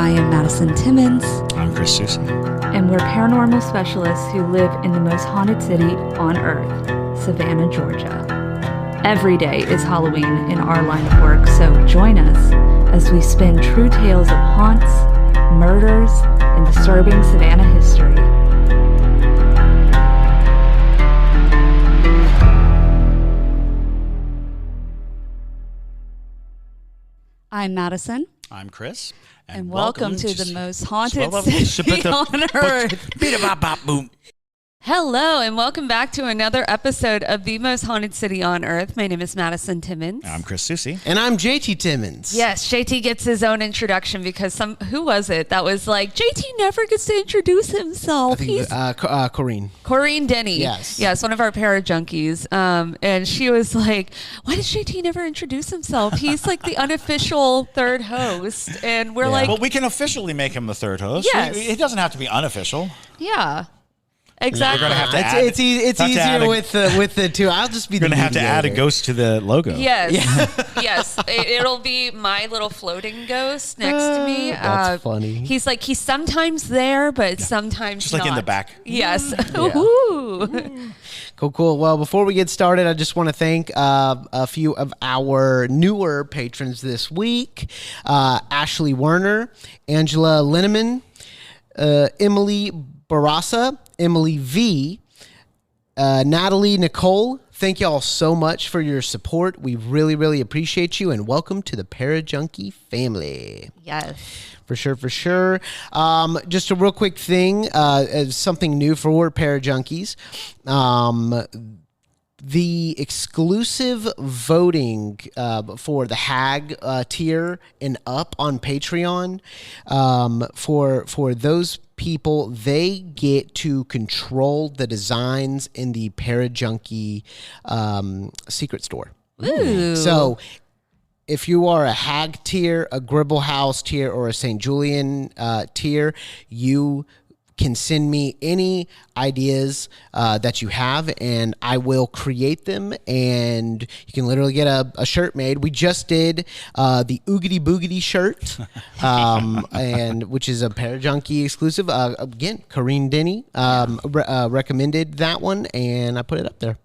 I am Madison Timmons. I'm Chris Susie. And we're paranormal specialists who live in the most haunted city on earth, Savannah, Georgia. Every day is Halloween in our line of work, so join us as we spin true tales of haunts, murders, and disturbing Savannah history. I'm Madison. I'm Chris. And welcome to the most haunted city on earth. Boom. Hello, and welcome back to another episode of the most haunted city on earth. My name is Madison Timmons. I'm Chris Susie. And I'm JT Timmons. Yes, JT gets his own introduction because who was it that was like, JT never gets to introduce himself? I think Corrine Denny. Yes, one of our Parajunkies. And she was like, why does JT never introduce himself? He's like the unofficial third host. And we're like, well, we can officially make him the third host. Yes. It doesn't have to be unofficial. Yeah. Exactly. We're gonna have to add, it's easier with the two. I'll just be the We're going to have to add a ghost to the logo. Yes. Yeah. Yes. It'll be my little floating ghost next to me. That's funny. He's sometimes there, but sometimes just like not. in the back. Yes. Cool. Well, before we get started, I just want to thank a few of our newer patrons this week. Ashley Werner, Angela Linneman, Emily Barassa, Emily V, Natalie Nicole. Thank you all so much for your support. We really, really appreciate you, and welcome to the Parajunkie family. Yes. For sure. Just a real quick thing, something new for Parajunkies. The exclusive voting for the Hag tier and up on Patreon, for those people, they get to control the designs in the Parajunkie secret store. Ooh. So if you are a Hag tier, a Gribble House tier, or a St. Julian tier, you can send me any ideas that you have, and I will create them, and you can literally get a shirt made. We just did the Oogity Boogity shirt, and which is a Parajunkie exclusive. Again, Corrine Denny recommended that one, and I put it up there.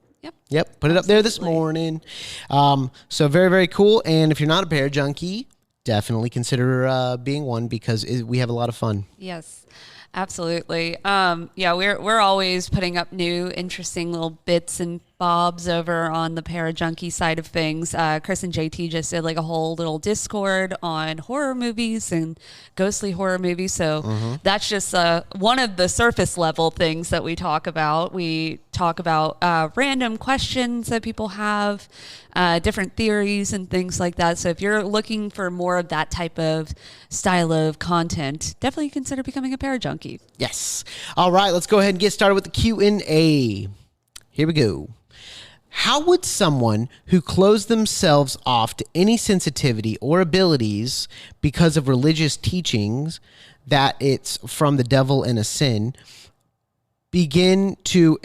Yep, put it up there this morning. So very, very cool. And if you're not a Parajunkie, definitely consider being one, because we have a lot of fun. Yes. Absolutely. We're always putting up new, interesting little bits and bobs over on the Parajunkie side of things. Chris and JT just did like a whole little Discord on horror movies and ghostly horror movies. So that's just one of the surface level things that we talk about. We talk about random questions that people have, different theories and things like that. So if you're looking for more of that type of style of content, definitely consider becoming a Parajunkie. Yes. All right, let's go ahead and get started with the Q&A. Here we go. How would someone who closed themselves off to any sensitivity or abilities because of religious teachings that it's from the devil and a sin begin to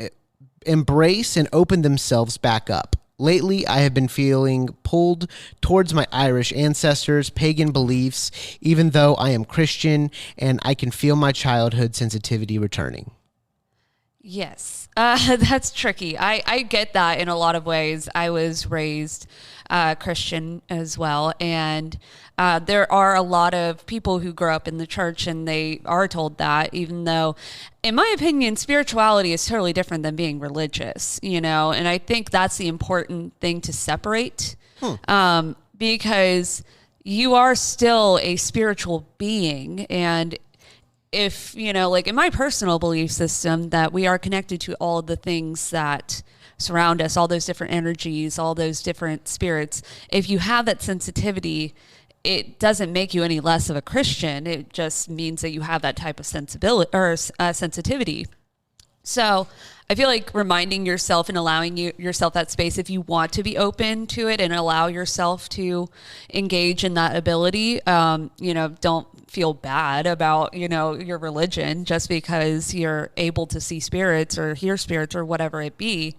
embrace and open themselves back up? Lately, I have been feeling pulled towards my Irish ancestors' pagan beliefs, even though I am Christian, and I can feel my childhood sensitivity returning. Yes, that's tricky. I get that in a lot of ways. I was raised Christian as well, and there are a lot of people who grow up in the church and they are told that, even though, in my opinion, spirituality is totally different than being religious, and I think that's the important thing to separate, because you are still a spiritual being, and if, like in my personal belief system, that we are connected to all the things that surround us, all those different energies, all those different spirits. If you have that sensitivity, it doesn't make you any less of a Christian. It just means that you have that type of sensitivity. So I feel like reminding yourself and allowing yourself that space, if you want to be open to it and allow yourself to engage in that ability, don't feel bad about, your religion just because you're able to see spirits or hear spirits or whatever it be.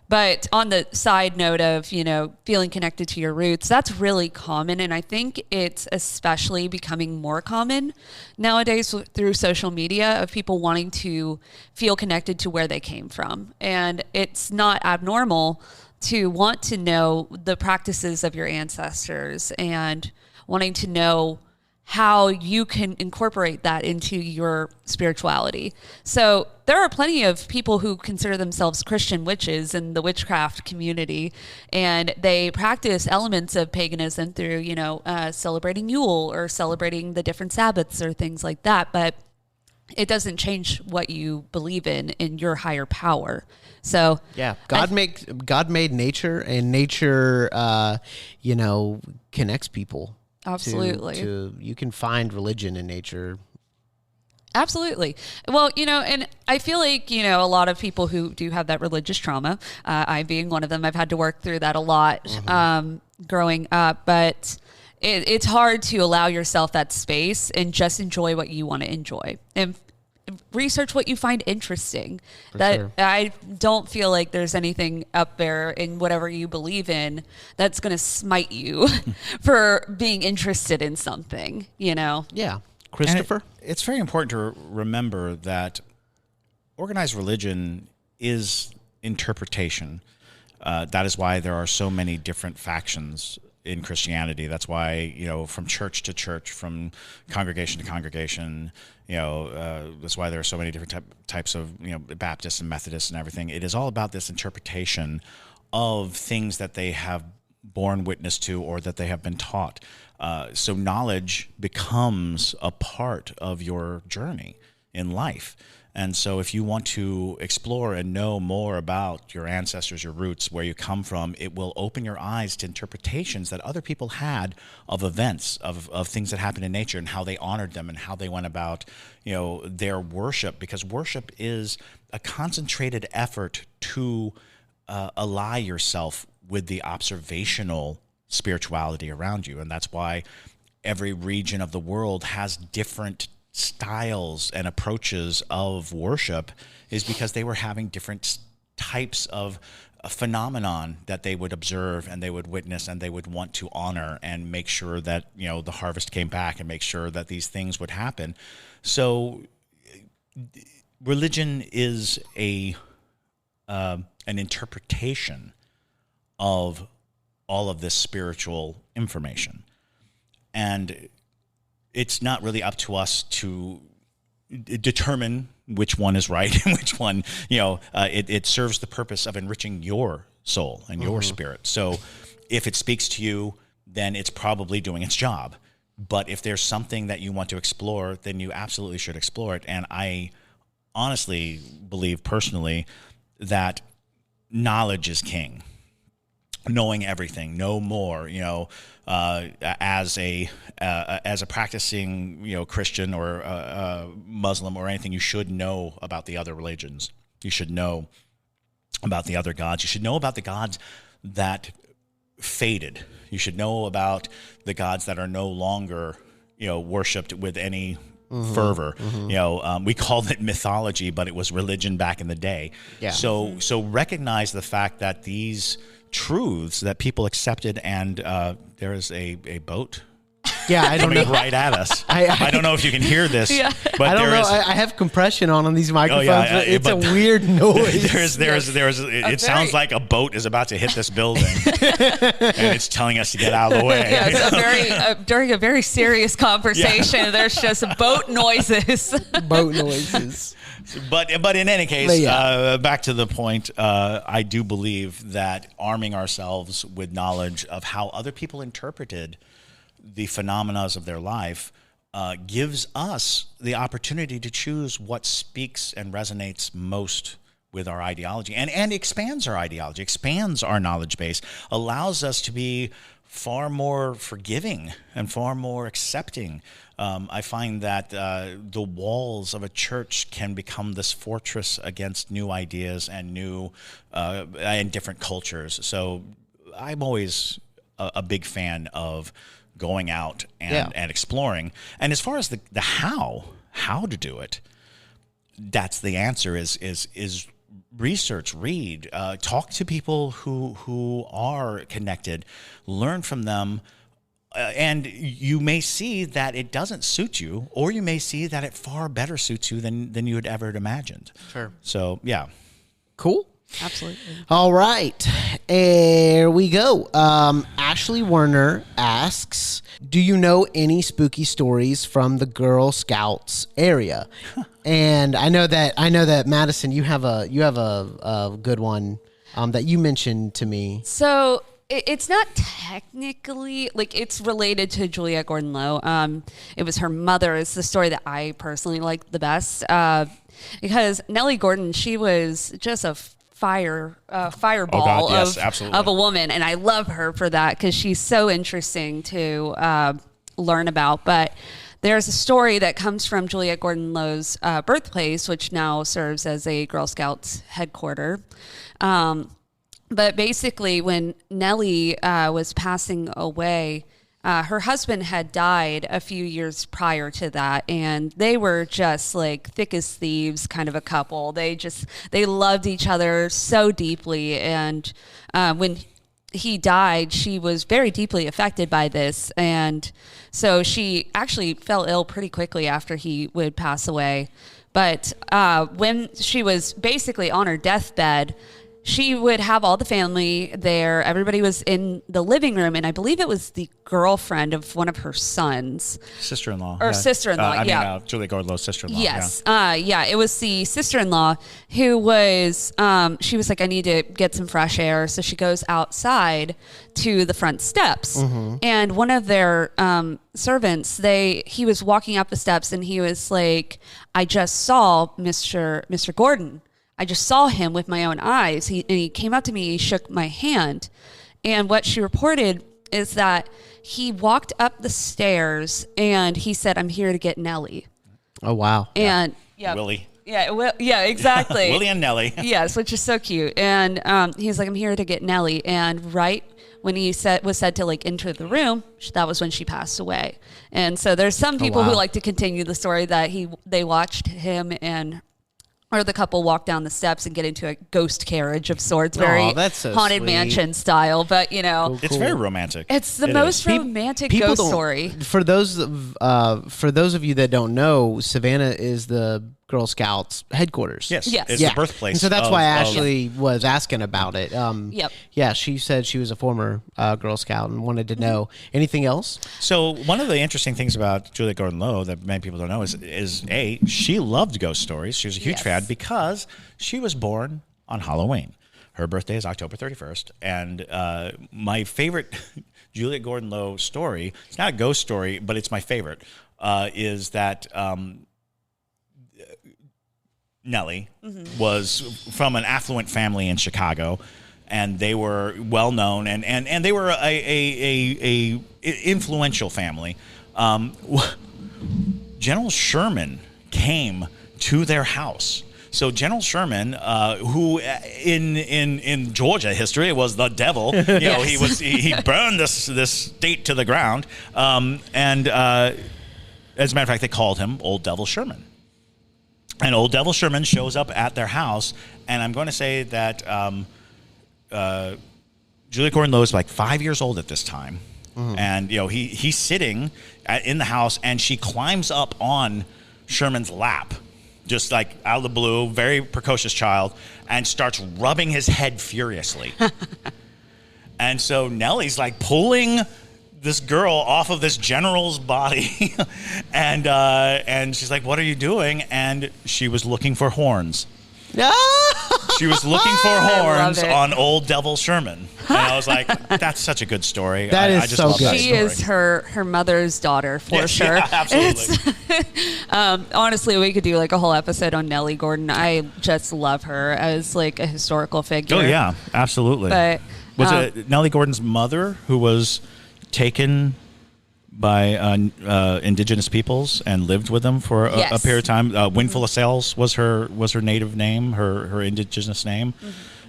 But on the side note of, feeling connected to your roots, that's really common. And I think it's especially becoming more common nowadays through social media, of people wanting to feel connected to where they came from. And it's not abnormal to want to know the practices of your ancestors and wanting to know how you can incorporate that into your spirituality. So there are plenty of people who consider themselves Christian witches in the witchcraft community, and they practice elements of paganism through, celebrating Yule or celebrating the different Sabbaths or things like that. But it doesn't change what you believe in your higher power. So yeah, God made nature, and nature, connects people. Absolutely. You can find religion in nature. Absolutely. Well, and I feel like, a lot of people who do have that religious trauma, I being one of them, I've had to work through that a lot growing up, but it's hard to allow yourself that space and just enjoy what you want to enjoy and research what you find interesting. Sure. I don't feel like there's anything up there in whatever you believe in that's going to smite you for being interested in something, Yeah. Christopher? It's very important to remember that organized religion is interpretation. That is why there are so many different factions in Christianity. That's why, from church to church, from congregation to congregation, that's why there are so many different types of, Baptists and Methodists and everything. It is all about this interpretation of things that they have borne witness to or that they have been taught. So knowledge becomes a part of your journey in life. And so if you want to explore and know more about your ancestors, your roots, where you come from, it will open your eyes to interpretations that other people had of events, of things that happened in nature and how they honored them and how they went about, their worship. Because worship is a concentrated effort to ally yourself with the observational spirituality around you. And that's why every region of the world has different styles and approaches of worship, is because they were having different types of a phenomenon that they would observe and they would witness and they would want to honor and make sure that, the harvest came back and make sure that these things would happen. So religion is an interpretation of all of this spiritual information. And it's not really up to us to determine which one is right and which one, it serves the purpose of enriching your soul and your spirit. So if it speaks to you, then it's probably doing its job. But if there's something that you want to explore, then you absolutely should explore it. And I honestly believe personally that knowledge is king. Knowing everything, know more, as a practicing, Christian or Muslim or anything, you should know about the other religions. You should know about the other gods. You should know about the gods that faded. You should know about the gods that are no longer, worshipped with any fervor. We called it mythology, but it was religion back in the day. Yeah. So recognize the fact that these truths that people accepted, and there is a boat. Yeah, I don't know. Right at us. I don't know if you can hear this, but I don't know. I have compression on these microphones. But it's a weird noise. It sounds like a boat is about to hit this building, and it's telling us to get out of the way. Yeah, it's during a very serious conversation. There's just boat noises. Boat noises. But in any case, back to the point, I do believe that arming ourselves with knowledge of how other people interpreted the phenomena of their life gives us the opportunity to choose what speaks and resonates most with our ideology and expands our ideology, expands our knowledge base, allows us to be far more forgiving and far more accepting. I find that the walls of a church can become this fortress against new ideas and new and different cultures. So I'm always a big fan of going out and exploring. And as far as the how to do it, that's the answer is research, read, talk to people who are connected, learn from them. And you may see that it doesn't suit you, or you may see that it far better suits you than you had ever imagined. Sure. So, yeah. Cool. Absolutely. All right. Here we go. Ashley Werner asks, do you know any spooky stories from the Girl Scouts area? And I know that Madison, you have a good one that you mentioned to me. So it's not technically, like, it's related to Juliette Gordon-Low. It was her mother is the story that I personally liked the best, because Nellie Gordon, she was just a fireball of a woman, and I love her for that because she's so interesting to learn about. But there's a story that comes from Juliette Gordon-Low's birthplace, which now serves as a Girl Scouts headquarters. But basically, when Nellie was passing away, her husband had died a few years prior to that, and they were just like thick as thieves kind of a couple. They loved each other so deeply, and when he died, she was very deeply affected by this, and so she actually fell ill pretty quickly after he would pass away. But when she was basically on her deathbed, she would have all the family there. Everybody was in the living room, and I believe it was the girlfriend of one of her sons. Sister-in-law. Or sister-in-law, Juliette Gordon-Low's sister-in-law. Yes. Yeah. It was the sister-in-law who was, she was like, I need to get some fresh air. So she goes outside to the front steps. Mm-hmm. And one of their servants, he was walking up the steps, and he was like, I just saw Mr. Gordon. I just saw him with my own eyes. He came up to me, he shook my hand. And what she reported is that he walked up the stairs and he said, I'm here to get Nellie. Oh, wow. And Willie. Yeah, exactly. Willie and Nellie. Yes, which is so cute. And he's like, I'm here to get Nellie. And right when he was said to like enter the room, that was when she passed away. And so there's some people who like to continue the story that they watched him or the couple walk down the steps and get into a ghost carriage of sorts, very that's so Haunted sweet. Mansion style. But, you know, It's very romantic. it's the most romantic ghost story. For those of you that don't know, Savannah is the Girl Scouts headquarters. Yes. Yes. It's the birthplace. And so that's why Ashley was asking about it. Yep. Yeah, she said she was a former Girl Scout and wanted to know. Anything else? So one of the interesting things about Juliette Gordon-Low that many people don't know is she loved ghost stories. She was a huge fan because she was born on Halloween. Her birthday is October 31st. And my favorite Juliette Gordon-Low story, it's not a ghost story, but it's my favorite, is that Nellie was from an affluent family in Chicago, and they were well known, and they were a influential family. General Sherman came to their house. So General Sherman, who in Georgia history was the devil, you know, he burned this state to the ground, and as a matter of fact, they called him Old Devil Sherman. And Old Devil Sherman shows up at their house, and I'm going to say that Juliette Gordon-Low is like 5 years old at this time, and you know he's sitting in the house, and she climbs up on Sherman's lap, just like out of the blue, very precocious child, and starts rubbing his head furiously. And so Nellie's like pulling this girl off of this general's body, and she's like, "What are you doing?" And she was looking for horns. She was looking for horns on Old Devil Sherman, and I was like, "That's such a good story." I just so love good. She is her mother's daughter for sure. Yeah, absolutely. Honestly, we could do like a whole episode on Nellie Gordon. I just love her as like a historical figure. Oh yeah, absolutely. But was it Nellie Gordon's mother who was taken by indigenous peoples and lived with them for a period of time? Windful of Sails was her native name, her indigenous name,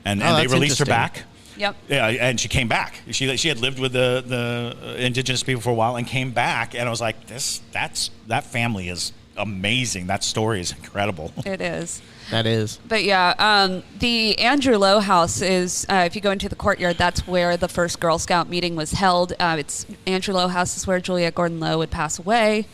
and they released her back. Yep. Yeah, and she came back. She had lived with the indigenous people for a while and came back, and I was like, that family is amazing. That story is incredible. It is. That is. But yeah, the Andrew Lowe house is, if you go into the courtyard, that's where the first Girl Scout meeting was held. It's Andrew Lowe house is where Juliette Gordon Lowe would pass away.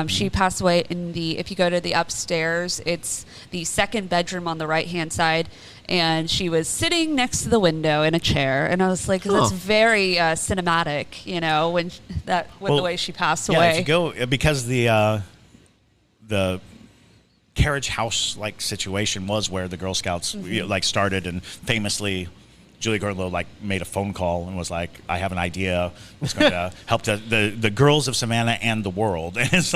She passed away if you go to the upstairs, it's the second bedroom on the right-hand side. And she was sitting next to the window in a chair. And I was like, that's very cinematic, the way she passed away. Yeah, if you go, because the carriage house like situation was where the Girl Scouts started, and famously Julie Gordon Lowe made a phone call and was like, I have an idea that's going to help the girls of Savannah and the world. And it's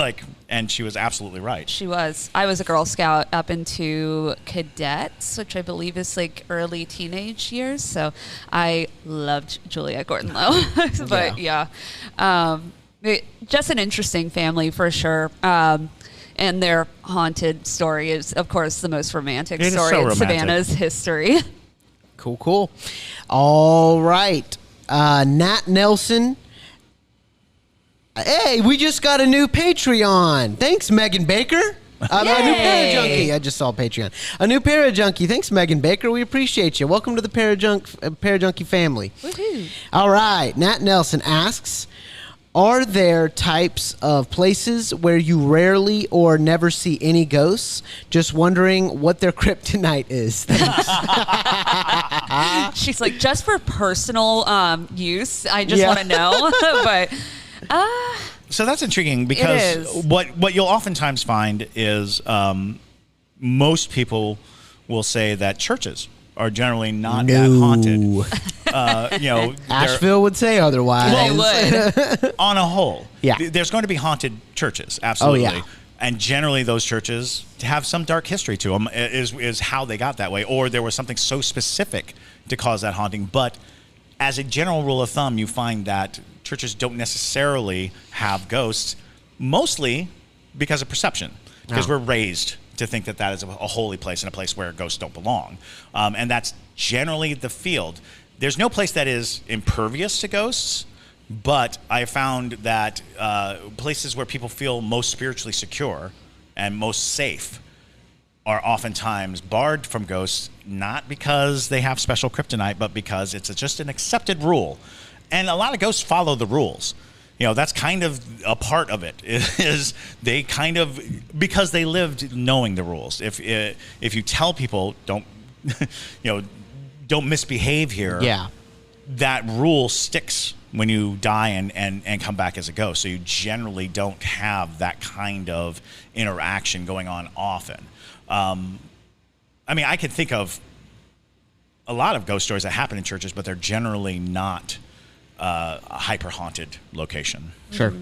and she was absolutely right. She was. I was a Girl Scout up into cadets, which I believe is early teenage years. So I loved Juliette Gordon Lowe. But just an interesting family for sure. And their haunted story is, of course, the most romantic story in Savannah's history. Cool. All right. Nat Nelson. Hey, we just got a new Patreon. Thanks, Megan Baker. A new Parajunkie. I just saw Patreon. A new Parajunkie. Thanks, Megan Baker. We appreciate you. Welcome to the Parajunkie family. Woohoo. All right. Nat Nelson asks, are there types of places where you rarely or never see any ghosts? Just wondering what their kryptonite is. Thanks. She's like, just for personal use, I just want to know. But so that's intriguing, because what you'll oftentimes find is most people will say that churches are generally not that haunted. Asheville would say otherwise. They would. On a whole, yeah. There's going to be haunted churches, absolutely. Oh, yeah. And generally those churches have some dark history to them, is how they got that way, or there was something so specific to cause that haunting. But as a general rule of thumb, you find that churches don't necessarily have ghosts, mostly because of perception, because we're raised to think that is a holy place and a place where ghosts don't belong. And that's generally the field. There's no place that is impervious to ghosts, but I found that places where people feel most spiritually secure and most safe are oftentimes barred from ghosts, not because they have special kryptonite, but because it's just an accepted rule. And a lot of ghosts follow the rules. That's kind of a part of it, is they kind of, because they lived knowing the rules. If you tell people don't misbehave here, that rule sticks when you die and come back as a ghost. So you generally don't have that kind of interaction going on often. I can think of a lot of ghost stories that happen in churches, but they're generally not a hyper haunted location. Sure.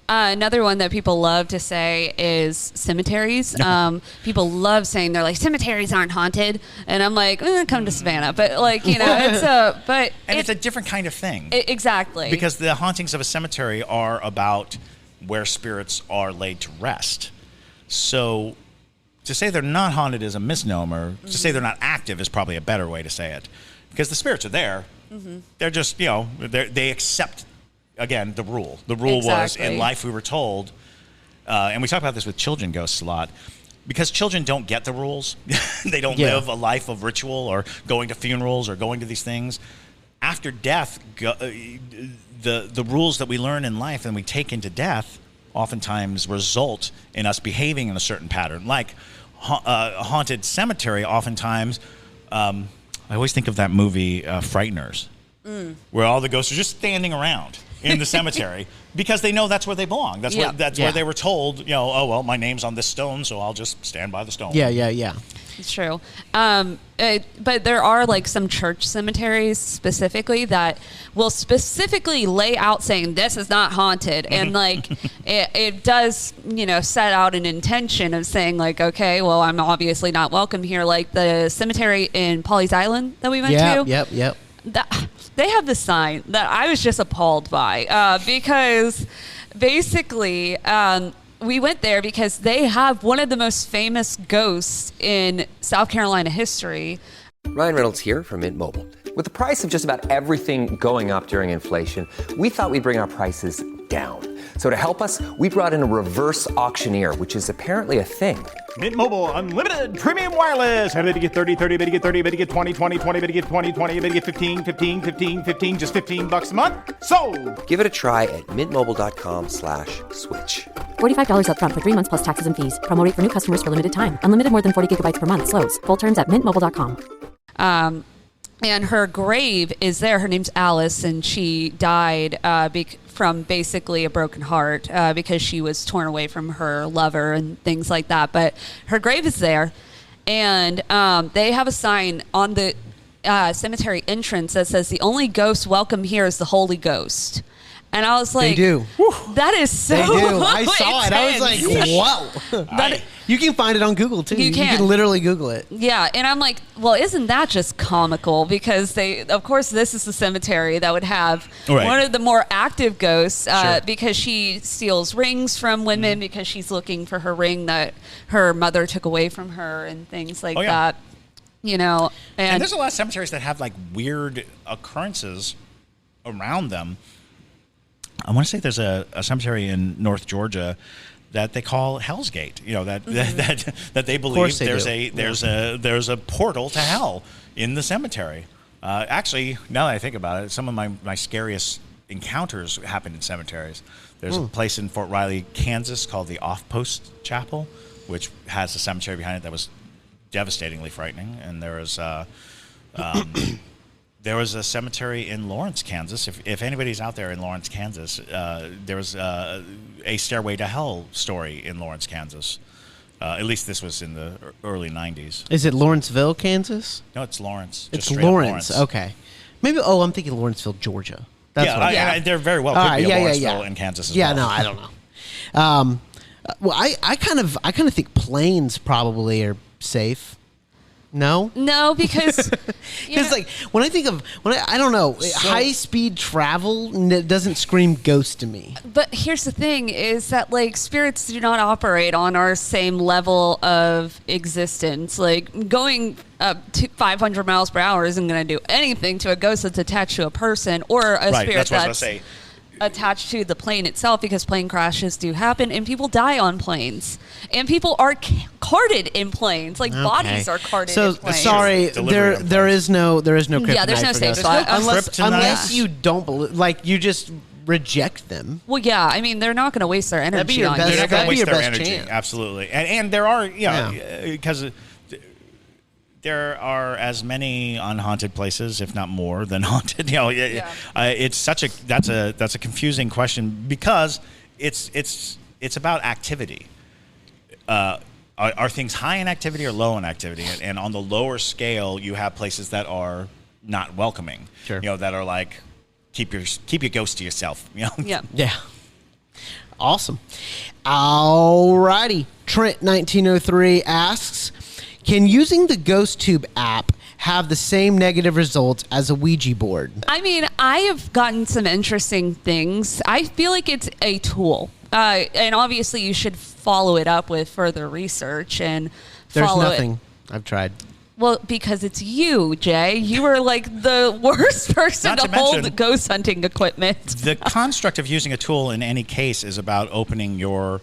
Another one that people love to say is cemeteries. People love saying, they're like, cemeteries aren't haunted, and I'm like, come to Savannah. But it's a different kind of thing. Exactly. Because the hauntings of a cemetery are about where spirits are laid to rest. So to say they're not haunted is a misnomer. To say they're not active is probably a better way to say it, because the spirits are there. They're just, they accept, again, the rule. The rule was, in life we were told, and we talk about this with children ghosts a lot, because children don't get the rules. They don't live a life of ritual or going to funerals or going to these things. After death, the rules that we learn in life and we take into death oftentimes result in us behaving in a certain pattern. Like a haunted cemetery, oftentimes... I always think of that movie, Frighteners, where all the ghosts are just standing around in the cemetery because they know that's where they belong. That's where they were told, oh, well, my name's on this stone, so I'll just stand by the stone. Yeah. It's true. But there are some church cemeteries specifically that will specifically lay out saying this is not haunted. And it does, set out an intention of saying okay, well, I'm obviously not welcome here. Like the cemetery in Pawleys Island that we went to. Yep. They have the sign that I was just appalled by because basically we went there because they have one of the most famous ghosts in South Carolina history. Ryan Reynolds here from Mint Mobile. With the price of just about everything going up during inflation, we thought we'd bring our prices down. So to help us, we brought in a reverse auctioneer, which is apparently a thing. Mint Mobile Unlimited Premium Wireless. How to get 30, 30, bit to get 30, bit to get 20, 20, 20, bit to get 20, 20, bit to get 15, 15, 15, 15, just $15 a month? Sold! Give it a try at mintmobile.com/switch. $45 up front for 3 months plus taxes and fees. Promo rate for new customers for limited time. Unlimited more than 40 gigabytes per month. Slows full terms at mintmobile.com. And her grave is there. Her name's Alice, and she died from basically a broken heart because she was torn away from her lover and things like that. But her grave is there, and they have a sign on the cemetery entrance that says, "The only ghost welcome here is the Holy Ghost." And I was like, They do. That is so They do. I saw it. I was like, whoa. You can find it on Google, too. You can literally Google it. Yeah, and I'm like, well, isn't that just comical? Because of course, this is the cemetery that would have one of the more active ghosts because she steals rings from women because she's looking for her ring that her mother took away from her and things like that. You know, and there's a lot of cemeteries that have like weird occurrences around them. I want to say there's a cemetery in North Georgia that they call Hell's Gate. You know that they believe there's a portal to hell in the cemetery. Actually, now that I think about it, some of my scariest encounters happened in cemeteries. There's a place in Fort Riley, Kansas, called the Off Post Chapel, which has a cemetery behind it that was devastatingly frightening. And there was there was a cemetery in Lawrence, Kansas. If anybody's out there in Lawrence, Kansas, there was a Stairway to Hell story in Lawrence, Kansas. At least this was in the early 90s. Is it Lawrenceville, Kansas? No, it's Lawrence. It's Lawrence. Okay. Maybe, I'm thinking Lawrenceville, Georgia. That's they're very well could be Lawrenceville in Kansas as well. Yeah, no, I don't know. Well, I kind of think planes probably are safe. No, because like when I think of I don't know, high speed travel doesn't scream ghost to me. But here's the thing: is that like spirits do not operate on our same level of existence. Like going up to 500 miles per hour isn't going to do anything to a ghost that's attached to a person or a spirit that's attached to the plane itself, because plane crashes do happen and people die on planes and people are carted in planes, like bodies are carted in planes. Sorry, there is no kryptonite. Yeah, there's no safe spot unless you don't believe, like you just reject them. Well, yeah, I mean they're not going to waste their energy on you. They're not going to waste their energy, absolutely. And there are, because there are as many unhaunted places, if not more, than haunted. It's such that's a confusing question because it's about activity. Are things high in activity or low in activity? And on the lower scale, you have places that are not welcoming. Sure. That are like keep your ghost to yourself. Yeah. Awesome. Alrighty. Trent 1903 asks, can using the GhostTube app have the same negative results as a Ouija board? I mean, I have gotten some interesting things. I feel like it's a tool. And obviously you should follow it up with further research and follow There's nothing. I've tried. Well, because it's you, Jay. You are like the worst person to hold ghost hunting equipment. The construct of using a tool in any case is about opening your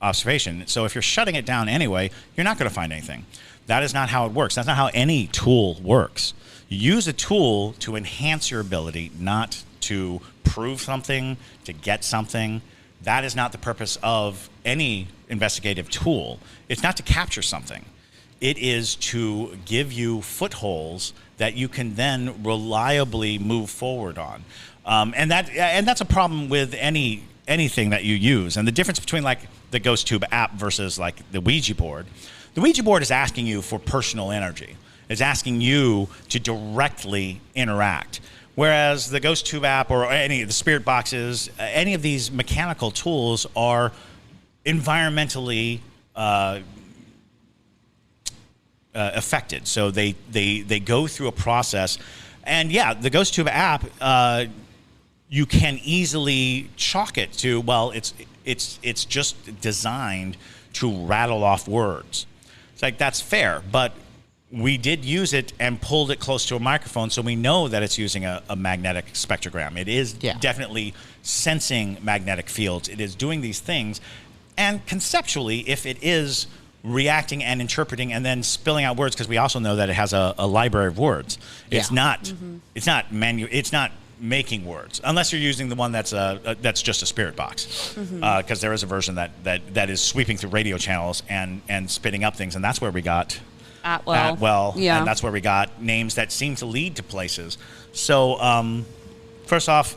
observation. So if you're shutting it down anyway, you're not going to find anything. That is not how it works. That's not how any tool works. You use a tool to enhance your ability, not to prove something, to get something. That is not the purpose of any investigative tool. It's not to capture something. It is to give you footholds that you can then reliably move forward on. And that's a problem with anything that you use. And the difference between like the GhostTube app versus like the Ouija board. The Ouija board is asking you for personal energy. It's asking you to directly interact. Whereas the GhostTube app or any of the spirit boxes, any of these mechanical tools are environmentally affected. So they go through a process. And yeah, the GhostTube app, you can easily chalk it to, well, it's just designed to rattle off words. It's like, that's fair, but we did use it and pulled it close to a microphone, so we know that it's using a magnetic spectrogram. It is definitely sensing magnetic fields. It is doing these things. And conceptually, if it is reacting and interpreting and then spilling out words, because we also know that it has a library of words. It's not it's not making words, unless you're using the one that's just a spirit box, because there is a version that is sweeping through radio channels and spitting up things, and that's where we got Atwell, and that's where we got names that seem to lead to places. So first off,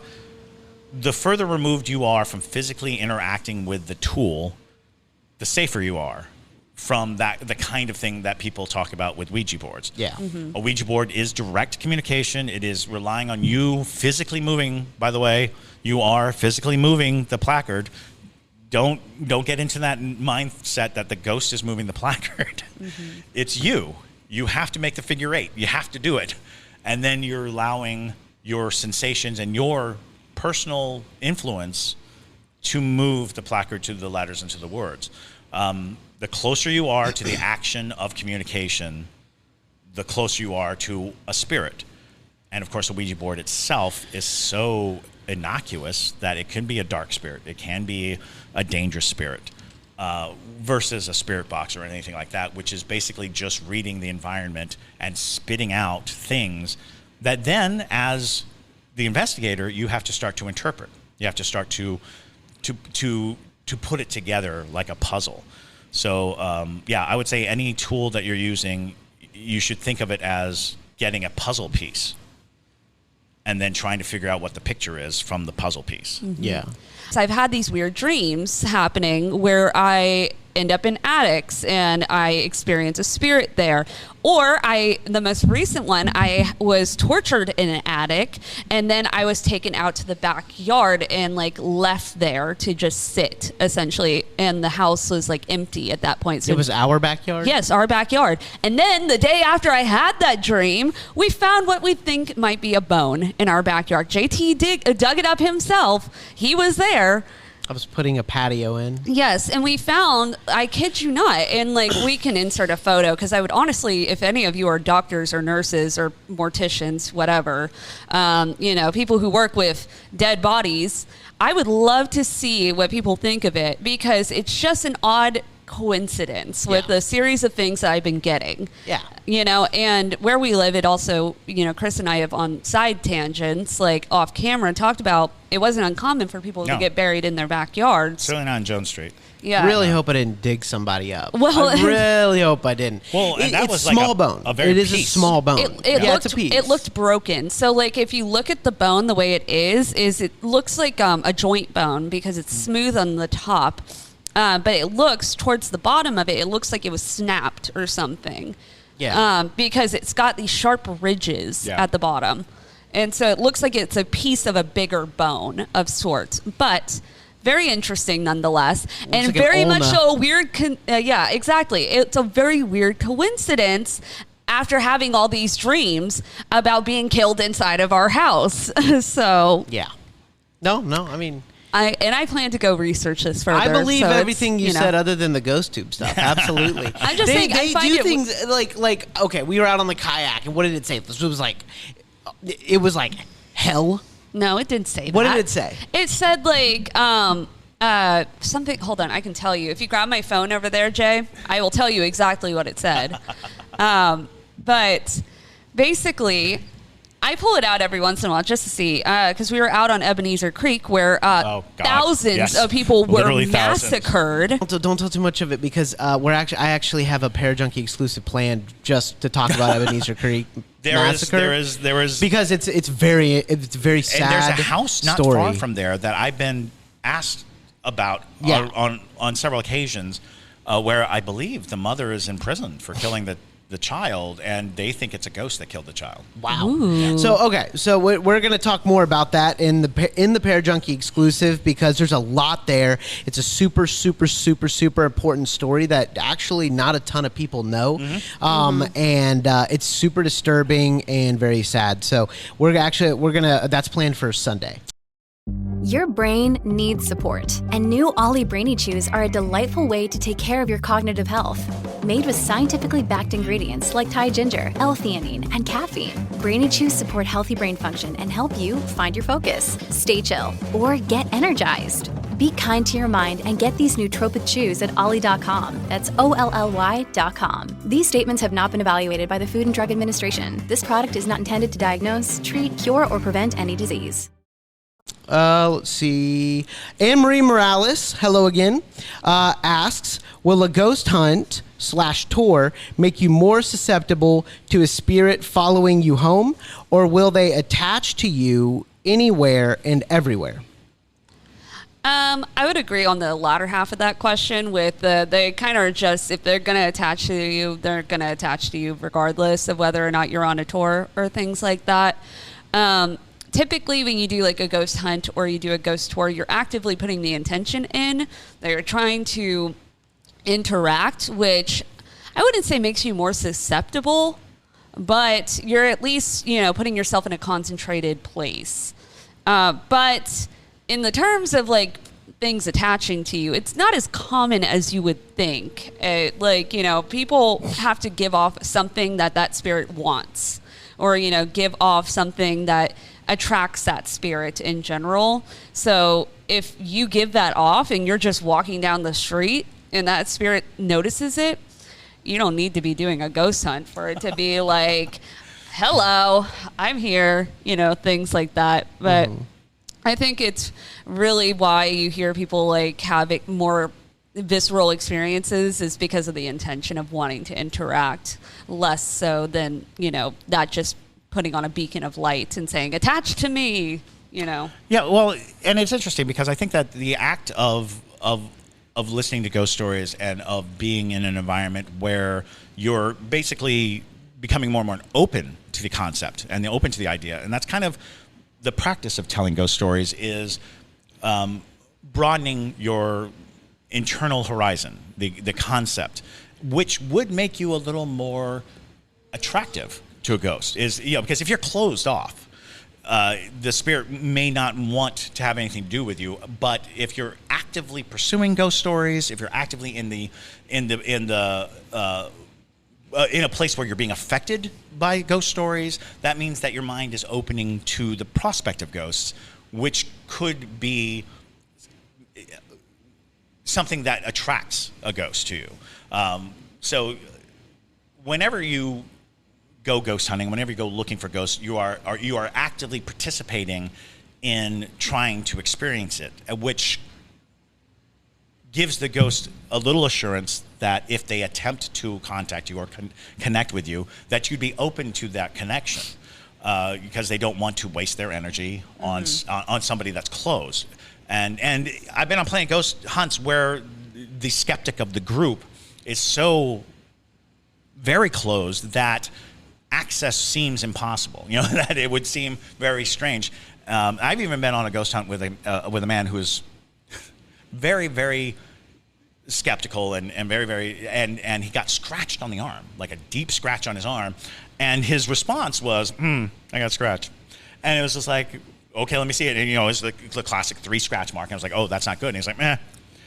the further removed you are from physically interacting with the tool, the safer you are from the kind of thing that people talk about with Ouija boards. A Ouija board is direct communication. It is relying on you physically moving. By the way, you are physically moving the placard. Don't get into that mindset that the ghost is moving the placard. It's you. You have to make the figure 8. You have to do it. And then you're allowing your sensations and your personal influence to move the placard to the letters and to the words. The closer you are to the action of communication, the closer you are to a spirit. And of course, a Ouija board itself is so innocuous that it can be a dark spirit. It can be a dangerous spirit versus a spirit box or anything like that, which is basically just reading the environment and spitting out things that then, as the investigator, you have to start to interpret. You have to start to put it together like a puzzle. So, I would say any tool that you're using, you should think of it as getting a puzzle piece and then trying to figure out what the picture is from the puzzle piece. So I've had these weird dreams happening where I end up in attics and I experience a spirit there. Or the most recent one, I was tortured in an attic and then I was taken out to the backyard and left there to just sit essentially. And the house was empty at that point. So it was our backyard? Yes, our backyard. And then the day after I had that dream, we found what we think might be a bone in our backyard. JT dug it up himself. He was there. I was putting a patio in. Yes, and we found, I kid you not, and we can insert a photo, because I would honestly, if any of you are doctors or nurses or morticians, whatever, people who work with dead bodies, I would love to see what people think of it, because it's just an odd coincidence with the series of things that I've been getting. And where we live, it also, Chris and I have on side tangents, off camera, talked about it wasn't uncommon for people to get buried in their backyards. Certainly not on Jones Street. Yeah. Really hope I didn't dig somebody up. Well, I really hope I didn't. Well, and that it's was small bone. It is a small bone. It's a piece. It looked broken. So, if you look at the bone, the way it is it looks like a joint bone because it's smooth on the top. But it looks towards the bottom of it. It looks like it was snapped or something. Because it's got these sharp ridges at the bottom, and so it looks like it's a piece of a bigger bone of sorts. But very interesting nonetheless, and very much so a weird. Exactly. It's a very weird coincidence. After having all these dreams about being killed inside of our house, so no, I mean. I plan to go research this further. I believe everything you said other than the ghost tube stuff. Absolutely. I'm just saying, they do things okay, we were out on the kayak, and what did it say? It was like hell. No, it didn't say that. What did it say? It said something. Hold on, I can tell you. If you grab my phone over there, Jay, I will tell you exactly what it said. But basically, I pull it out every once in a while just to see, because we were out on Ebenezer Creek where thousands of people were massacred. Don't tell too much of it, because I actually have a Parajunkie exclusive plan just to talk about Ebenezer Creek massacre. There is because it's very sad. And there's a house not story. far from there that I've been asked about on several occasions, where I believe the mother is in prison for killing the child, and they think it's a ghost that killed the child. Wow. Ooh. So we're going to talk more about that in the Parajunkie exclusive, because there's a lot there. It's a super, super, super, super important story that actually not a ton of people know. And it's super disturbing and very sad. So we're gonna that's planned for Sunday. Your brain needs support, and new Ollie Brainy Chews are a delightful way to take care of your cognitive health. Made with scientifically backed ingredients like Thai ginger, L-theanine, and caffeine, Brainy Chews support healthy brain function and help you find your focus, stay chill, or get energized. Be kind to your mind and get these nootropic chews at ollie.com. That's OLLY.com. These statements have not been evaluated by the Food and Drug Administration. This product is not intended to diagnose, treat, cure, or prevent any disease. Let's see. Anne-Marie Morales, hello again, asks, will a ghost hunt / tour make you more susceptible to a spirit following you home, or will they attach to you anywhere and everywhere? I would agree on the latter half of that question with they kind of are just, if they're going to attach to you, they're going to attach to you regardless of whether or not you're on a tour or things like that. Typically, when you do like a ghost hunt or you do a ghost tour, you're actively putting the intention in that you're trying to interact, which I wouldn't say makes you more susceptible, but you're at least, putting yourself in a concentrated place. But in the terms of like things attaching to you, it's not as common as you would think. People have to give off something that spirit wants, or, give off something that attracts that spirit in general. So if you give that off and you're just walking down the street and that spirit notices it, you don't need to be doing a ghost hunt for it to be like, hello, I'm here, things like that. But I think it's really why you hear people like having more visceral experiences is because of the intention of wanting to interact, less so than, that just putting on a beacon of light and saying, attach to me, Yeah, well, and it's interesting because I think that the act of listening to ghost stories and of being in an environment where you're basically becoming more and more open to the concept and open to the idea, and that's kind of the practice of telling ghost stories is broadening your internal horizon, the concept, which would make you a little more attractive to a ghost. Because if you're closed off, the spirit may not want to have anything to do with you. But if you're actively pursuing ghost stories, if you're actively in a place where you're being affected by ghost stories, that means that your mind is opening to the prospect of ghosts, which could be something that attracts a ghost to you. So whenever you go ghost hunting, whenever you go looking for ghosts, you are actively participating in trying to experience it, which gives the ghost a little assurance that if they attempt to contact you or connect with you, that you'd be open to that connection, because they don't want to waste their energy on somebody that's closed. And I've been on plenty of ghost hunts where the skeptic of the group is so very closed that access seems impossible. That it would seem very strange. I've even been on a ghost hunt with a man who is very, very skeptical and very, very, and he got scratched on the arm, like a deep scratch on his arm, and his response was, I got scratched, and it was just like, okay, let me see it, and it's the classic 3 scratch mark, and I was like, oh, that's not good, and he's like, meh.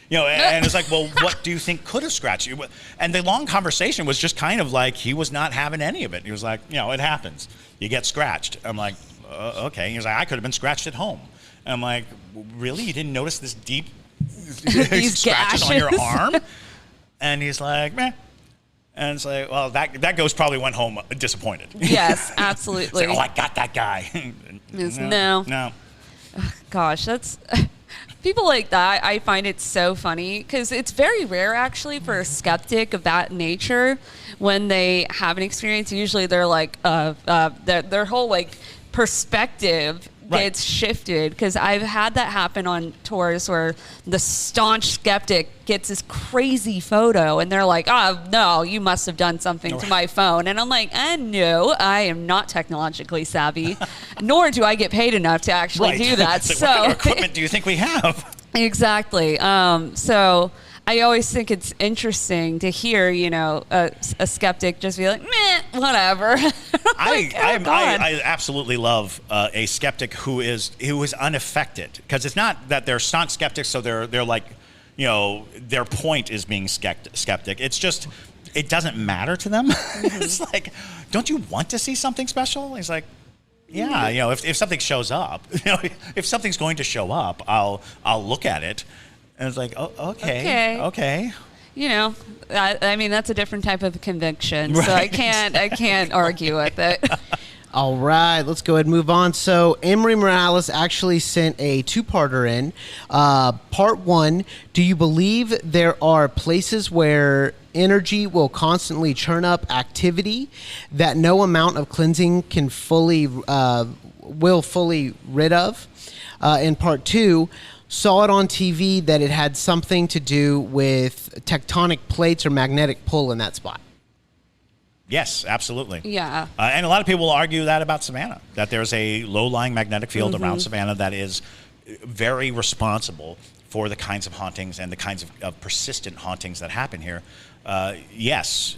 And it's like, well, what do you think could have scratched you? And the long conversation was just kind of like he was not having any of it. He was like, it happens. You get scratched. I'm like, okay. He was like, I could have been scratched at home. And I'm like, really? You didn't notice this deep scratches on your arm? And he's like, meh. And it's like, well, that ghost probably went home disappointed. Yes, absolutely. Like, I got that guy. No. Gosh, that's... People like that, I find it so funny because it's very rare actually for a skeptic of that nature when they have an experience. Usually they're like, their whole like perspective gets shifted, because I've had that happen on tours where the staunch skeptic gets this crazy photo and they're like, oh no, you must have done something to my phone. And I'm like, no, I am not technologically savvy, nor do I get paid enough to actually do that. So what kind of equipment do you think we have? Exactly. So I always think it's interesting to hear, a skeptic just be like, meh, whatever. I absolutely love a skeptic who is unaffected, because it's not that they're staunch skeptics, so they're like, their point is being skeptic. It's just, it doesn't matter to them. It's like, don't you want to see something special? He's like, yeah, if something shows up, if something's going to show up, I'll look at it. And it's like, oh, okay. I mean, that's a different type of conviction, right. So I can't argue with it. All right, let's go ahead and move on. So Emery Morales actually sent a two-parter in. Part 1, do you believe there are places where energy will constantly churn up activity that no amount of cleansing can fully rid of? In part 2, saw it on TV that it had something to do with tectonic plates or magnetic pull in that spot. Yes, absolutely. Yeah. And a lot of people will argue that about Savannah, that there's a low-lying magnetic field around Savannah that is very responsible for the kinds of hauntings and the kinds of persistent hauntings that happen here. Yes,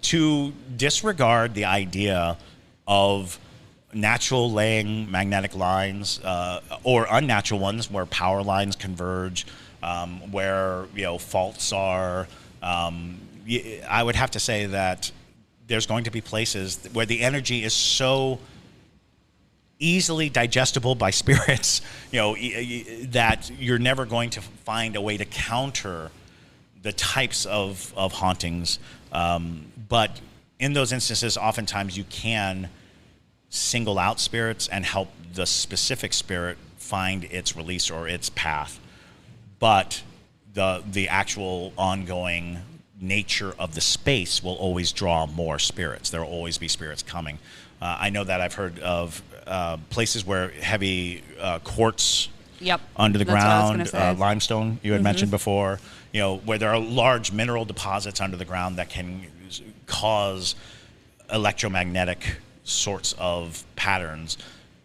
to disregard the idea of natural laying magnetic lines or unnatural ones where power lines converge, where faults are, I would have to say that there's going to be places where the energy is so easily digestible by spirits, that you're never going to find a way to counter the types of hauntings. But in those instances, oftentimes you can single out spirits and help the specific spirit find its release or its path. But the actual ongoing nature of the space will always draw more spirits. There will always be spirits coming. I know that I've heard of places where heavy quartz under the ground, limestone you had mentioned before, where there are large mineral deposits under the ground that can cause electromagnetic sorts of patterns.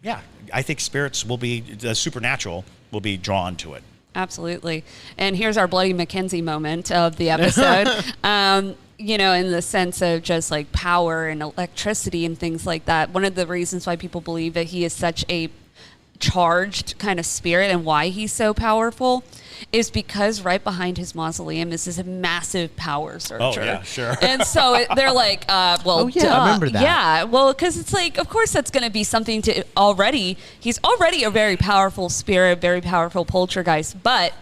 Yeah, I think spirits the supernatural will be drawn to it. Absolutely. And here's our Bloody Mackenzie moment of the episode. In the sense of just like power and electricity and things like that. One of the reasons why people believe that he is such a charged kind of spirit and why he's so powerful is because right behind his mausoleum is this massive power searcher. Oh, yeah, sure. And so they're like, I remember that. Yeah, well, because it's like, of course that's going to be something he's already a very powerful spirit, very powerful poltergeist, but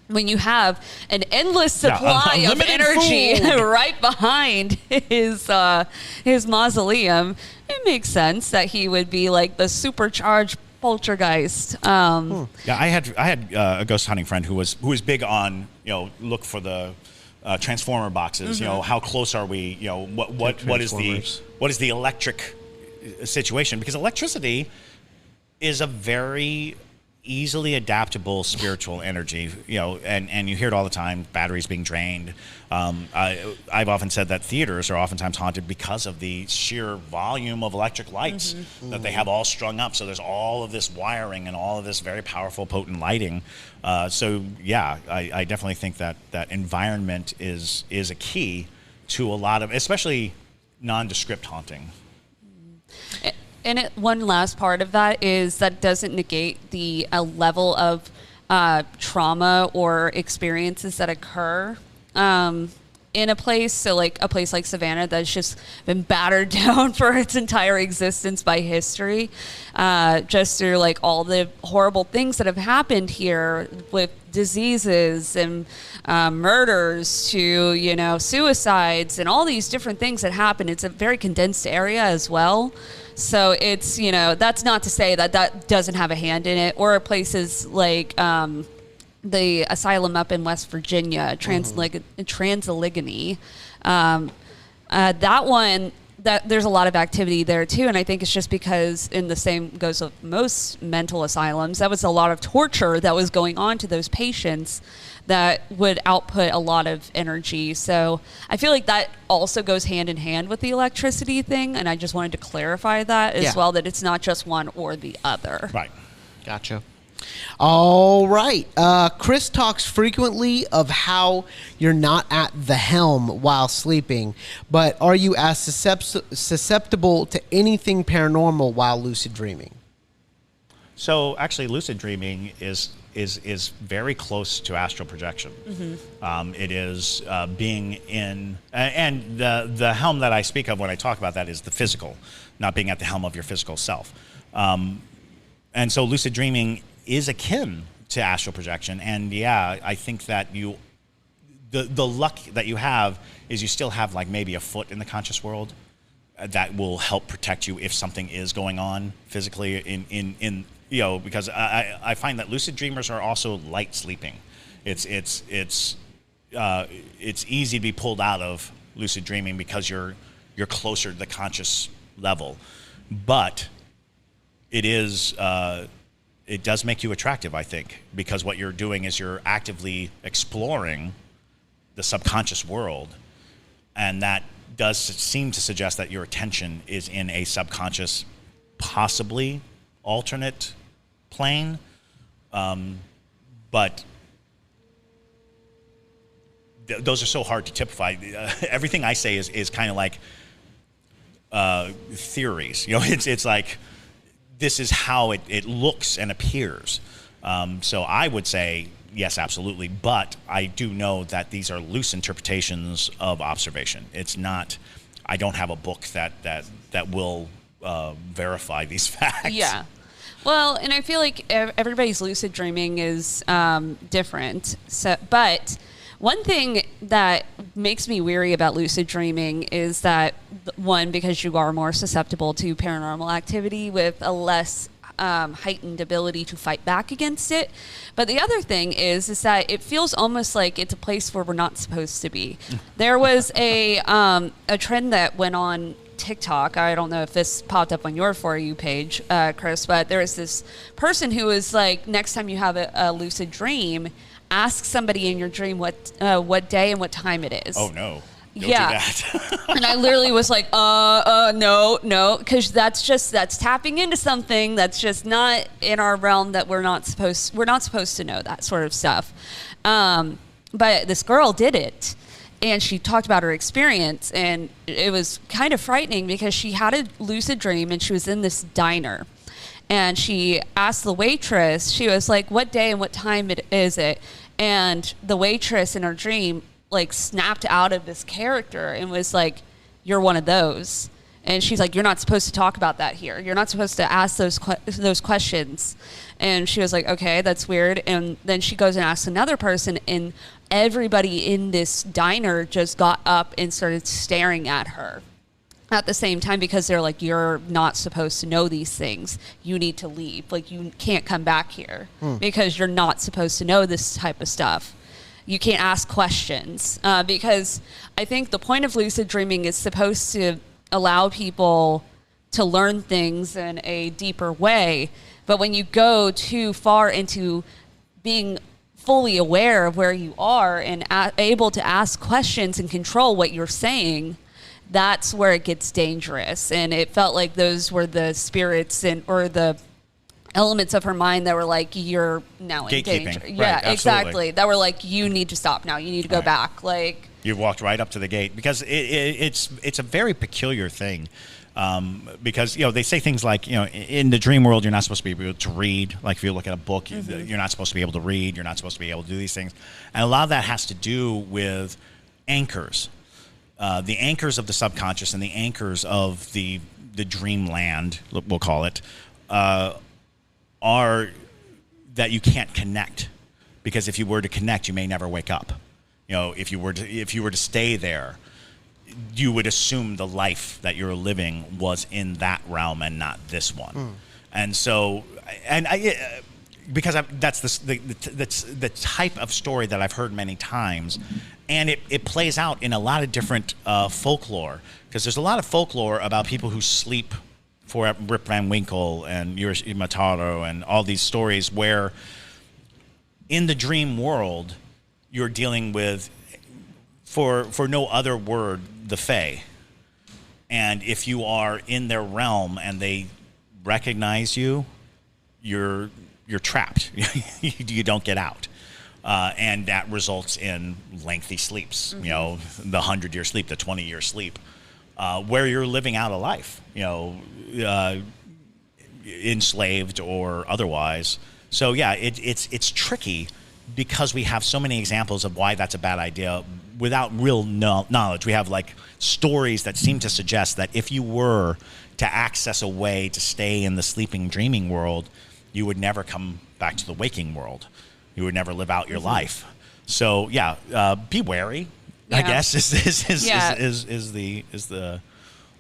when you have an endless supply of energy right behind his mausoleum, it makes sense that he would be like the supercharged poltergeist. Yeah, I had a ghost hunting friend who was big on look for the transformer boxes. How close are we? What is the electric situation? Because electricity is a very easily adaptable spiritual energy, and you hear it all the time, batteries being drained. I've often said that theaters are oftentimes haunted because of the sheer volume of electric lights that they have all strung up. So there's all of this wiring and all of this very powerful, potent lighting. So yeah, I definitely think that environment is a key to a lot of, especially nondescript haunting. And one last part of that is that doesn't negate the level of trauma or experiences that occur in a place. So like a place like Savannah that's just been battered down for its entire existence by history, just through like all the horrible things that have happened here with diseases and murders to, suicides and all these different things that happen. It's a very condensed area as well. So it's, that's not to say that doesn't have a hand in it, or places like the asylum up in West Virginia, Transaligony. That one, there's a lot of activity there too, and I think it's just because, in the same goes with most mental asylums, that was a lot of torture that was going on to those patients that would output a lot of energy. So I feel like that also goes hand in hand with the electricity thing, and I just wanted to clarify that as well, that it's not just one or the other. Right. Gotcha. All right. Chris talks frequently of how you're not at the helm while sleeping, but are you as susceptible to anything paranormal while lucid dreaming? So actually, lucid dreaming is very close to astral projection. It is being in, and the helm that I speak of when I talk about that is the physical, not being at the helm of your physical self. And so lucid dreaming is akin to astral projection. And yeah, I think that the luck that you have is you still have like maybe a foot in the conscious world that will help protect you if something is going on physically in because I find that lucid dreamers are also light sleeping. It's easy to be pulled out of lucid dreaming because you're closer to the conscious level, but it does make you attractive, I think, because what you're doing is you're actively exploring the subconscious world, and that does seem to suggest that your attention is in a subconscious, possibly alternate plane, but those are so hard to typify. Everything I say is kind of like theories. It's like this is how it looks and appears. So I would say yes, absolutely, but I do know that these are loose interpretations of observation. It's not. I don't have a book that will verify these facts. Yeah. Well, and I feel like everybody's lucid dreaming is different. So, but one thing that makes me weary about lucid dreaming is that, one, because you are more susceptible to paranormal activity with a less heightened ability to fight back against it. But the other thing is that it feels almost like it's a place where we're not supposed to be. There was a trend that went on TikTok. I don't know if this popped up on your For You page, Chris, but there was this person who was like, next time you have a lucid dream, ask somebody in your dream what day and what time it is. Oh, no. Don't do that. And I literally was like, no, because that's tapping into something that's just not in our realm, that we're not supposed to know that sort of stuff. But this girl did it, and she talked about her experience, and it was kind of frightening because she had a lucid dream and she was in this diner, and she asked the waitress, she was like, what day and what time is it? And the waitress in her dream like snapped out of this character and was like, you're one of those. And she's like, you're not supposed to talk about that here. You're not supposed to ask those questions. And she was like, okay, that's weird. And then she goes and asks another person, and everybody in this diner just got up and started staring at her at the same time, because they're like, you're not supposed to know these things. You need to leave. Like, you can't come back here because you're not supposed to know this type of stuff. You can't ask questions, because I think the point of lucid dreaming is supposed to allow people to learn things in a deeper way. But when you go too far into being fully aware of where you are and able to ask questions and control what you're saying, that's where it gets dangerous. And it felt like those were the spirits or the elements of her mind that were like, you're now in danger. Right, yeah, absolutely. Exactly. That were like, you need to stop now. You need to go back. Like, you walked right up to the gate, because it's a very peculiar thing. Because they say things like, in the dream world, you're not supposed to be able to read. Like, if you look at a book, you're not supposed to be able to read. You're not supposed to be able to do these things, and a lot of that has to do with anchors. The anchors of the subconscious and the anchors of the dreamland, we'll call it, are that you can't connect, because if you were to connect, you may never wake up. If you were to stay there, you would assume the life that you're living was in that realm and not this one. And so, because that's the type of story that I've heard many times, and it plays out in a lot of different folklore, because there's a lot of folklore about people who sleep for Rip Van Winkle and Urish Mataro and all these stories where in the dream world you're dealing with, for no other word, the Fae. And if you are in their realm and they recognize you, you're you're trapped. You don't get out. And that results in lengthy sleeps, the 100-year sleep, the 20-year sleep, where you're living out a life, enslaved or otherwise. So yeah, it's tricky because we have so many examples of why that's a bad idea without real knowledge. We have like stories that seem to suggest that if you were to access a way to stay in the sleeping, dreaming world, you would never come back to the waking world. You would never live out your life. So yeah, be wary. Yeah. I guess is the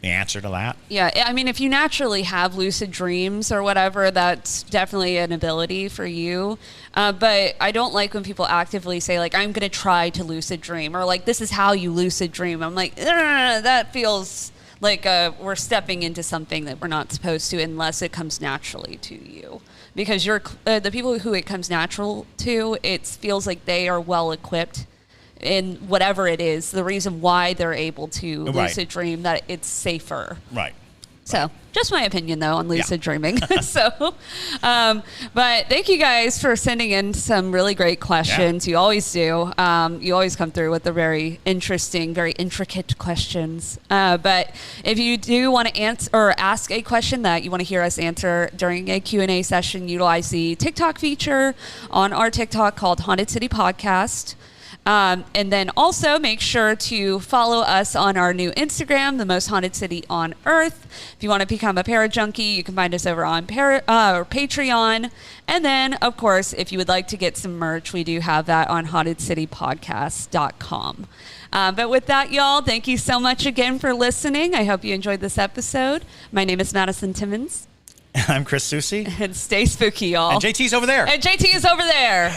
answer to that. Yeah, I mean, if you naturally have lucid dreams or whatever, that's definitely an ability for you. But I don't like when people actively say, like, I'm going to try to lucid dream, or like, this is how you lucid dream. I'm like, that feels like we're stepping into something that we're not supposed to unless it comes naturally to you. Because you're the people who it comes natural to, it feels like they are well equipped in whatever it is, the reason why they're able to lucid dream, that it's safer. Right. So just my opinion, though, on lucid dreaming. But thank you guys for sending in some really great questions. You always do. You always come through with the very interesting, very intricate questions. But if you do want to answer or ask a question that you want to hear us answer during a Q&A session, utilize the TikTok feature on our TikTok called Haunted City Podcast. And then also make sure to follow us on our new Instagram, The Most Haunted City on Earth. If you want to become a Parajunkie, you can find us over on Patreon. And then, of course, if you would like to get some merch, we do have that on hauntedcitypodcast.com. But with that, y'all, thank you so much again for listening. I hope you enjoyed this episode. My name is Madison Timmons. I'm Chris Susi. And stay spooky, y'all. And JT's over there. And JT is over there.